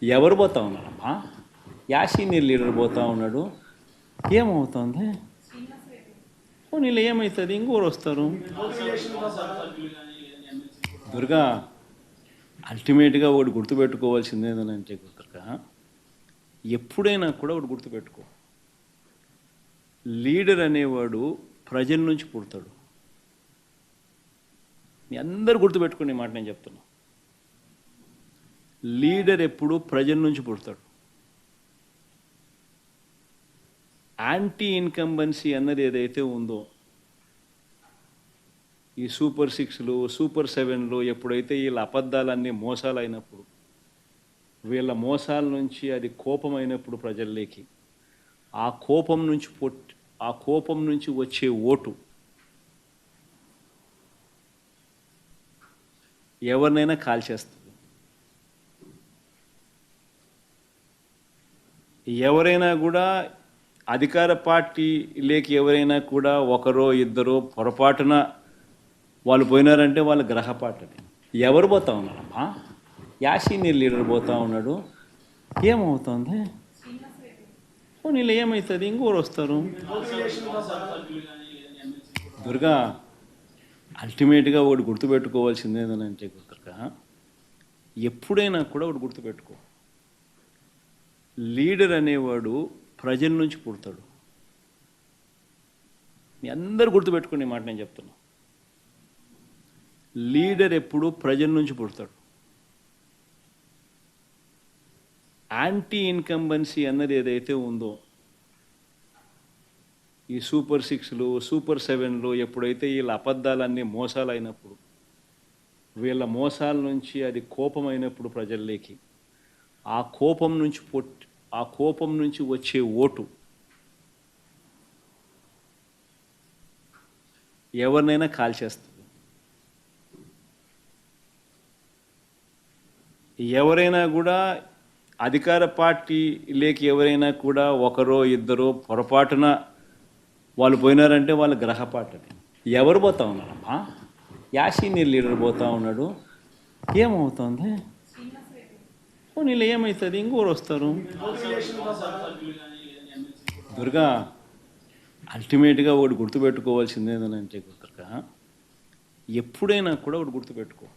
ఎవరు పోతా ఉన్నారమ్మా? యాసీనియర్ లీడర్ పోతా ఉన్నాడు. ఏమవుతుంది? నీళ్ళు ఏమవుతుంది? ఇంకోరు వస్తారు. దుర్గా, అల్టిమేట్గా ఒకటి గుర్తుపెట్టుకోవాల్సింది ఏంటంటే దుర్గా, ఎప్పుడైనా కూడా ఒకటి గుర్తుపెట్టుకో, లీడర్ అనేవాడు ప్రజల నుంచి పుడతాడు. మీ అందరు గుర్తుపెట్టుకునే మాట నేను చెప్తున్నా. లీడర్ ఎప్పుడు ప్రజల నుంచి పుడతాడు. యాంటీ ఇన్కంబెన్సీ అన్నది ఏదైతే ఉందో, ఈ సూపర్ 6లు సూపర్ 7లు ఎప్పుడైతే వీళ్ళ అబద్ధాలన్నీ మోసాలు అయినప్పుడు, వీళ్ళ మోసాల నుంచి అది కోపమైనప్పుడు ప్రజల్లోకి, ఆ కోపం నుంచి వచ్చే ఓటు ఎవరినైనా కాల్చేస్తుంది. ఎవరైనా కూడా అధికార పార్టీలోకి ఎవరైనా కూడా ఒకరో ఇద్దరో పొరపాటున వాళ్ళు పోయినారంటే వాళ్ళ గ్రహపాటని. ఎవరు పోతా ఉన్నారమ్మా? యాసీనియర్ లీడర్ పోతా ఉన్నాడు. ఏమవుతుంది? నీళ్ళు ఏమవుతుంది? ఇంకోరు వస్తారు. దుర్గా, అల్టిమేట్గా ఒకటి గుర్తుపెట్టుకోవాల్సింది ఏంటంటే దుర్గా, ఎప్పుడైనా కూడా ఒకటి గుర్తుపెట్టుకో, లీడర్ అనేవాడు ప్రజల నుంచి పుడతాడు. మీ అందరు గుర్తుపెట్టుకునే మాట నేను చెప్తున్నా. లీడర్ ఎప్పుడు ప్రజల నుంచి పుడతాడు. యాంటీ ఇన్కంబెన్సీ అన్నది ఏదైతే ఉందో, ఈ సూపర్ 6లు సూపర్ 7లు ఎప్పుడైతే వీళ్ళ అబద్ధాలన్నీ మోసాలు అయినప్పుడు, వీళ్ళ మోసాల నుంచి అది కోపమైనప్పుడు ప్రజల్లోకి, ఆ కోపం నుంచి వచ్చే ఓటు ఎవరినైనా కాల్చేస్తుంది. ఎవరైనా కూడా అధికార పార్టీలోకి ఎవరైనా కూడా ఒకరో ఇద్దరో పొరపాటున వాళ్ళు పోయినారంటే వాళ్ళ గ్రహపాటని. ఎవరు పోతా ఉన్నారమ్మా? యాసీనియర్ లీడర్ పోతా ఉన్నాడు. ఏమవుతుంది? నీళ్ళు ఏమవుతుంది? ఇంకోరు వస్తారు. దుర్గా, అల్టిమేట్గా ఒకటి గుర్తుపెట్టుకోవాల్సింది ఏంటంటే దుర్గా, ఎప్పుడైనా కూడా ఒకటి గుర్తుపెట్టుకో,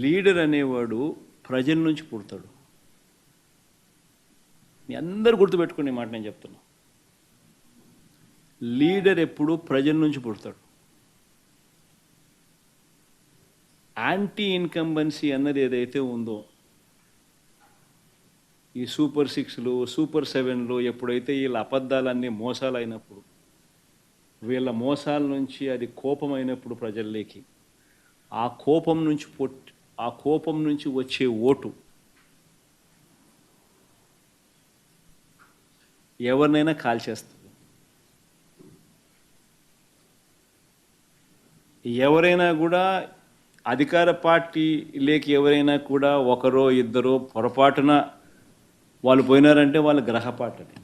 లీడర్ అనేవాడు ప్రజల నుంచి పుడతాడు. మీ అందరు గుర్తుపెట్టుకునే మాట నేను చెప్తున్నా. లీడర్ ఎప్పుడు ప్రజల నుంచి పుడతాడు. యాంటీ ఇన్కంబెన్సీ అన్నది ఏదైతే ఉందో, ఈ సూపర్ 6లు సూపర్ 7లు ఎప్పుడైతే వీళ్ళ అబద్ధాలన్నీ మోసాలు అయినప్పుడు, వీళ్ళ మోసాల నుంచి అది కోపమైనప్పుడు ప్రజల్లోకి, ఆ కోపం నుంచి వచ్చే ఓటు ఎవరినైనా కాల్చేస్తుంది. ఎవరైనా కూడా అధికార పార్టీలోకి ఎవరైనా కూడా ఒకరో ఇద్దరో పొరపాటున వాళ్ళు పోయినారంటే వాళ్ళ గ్రహపాటని.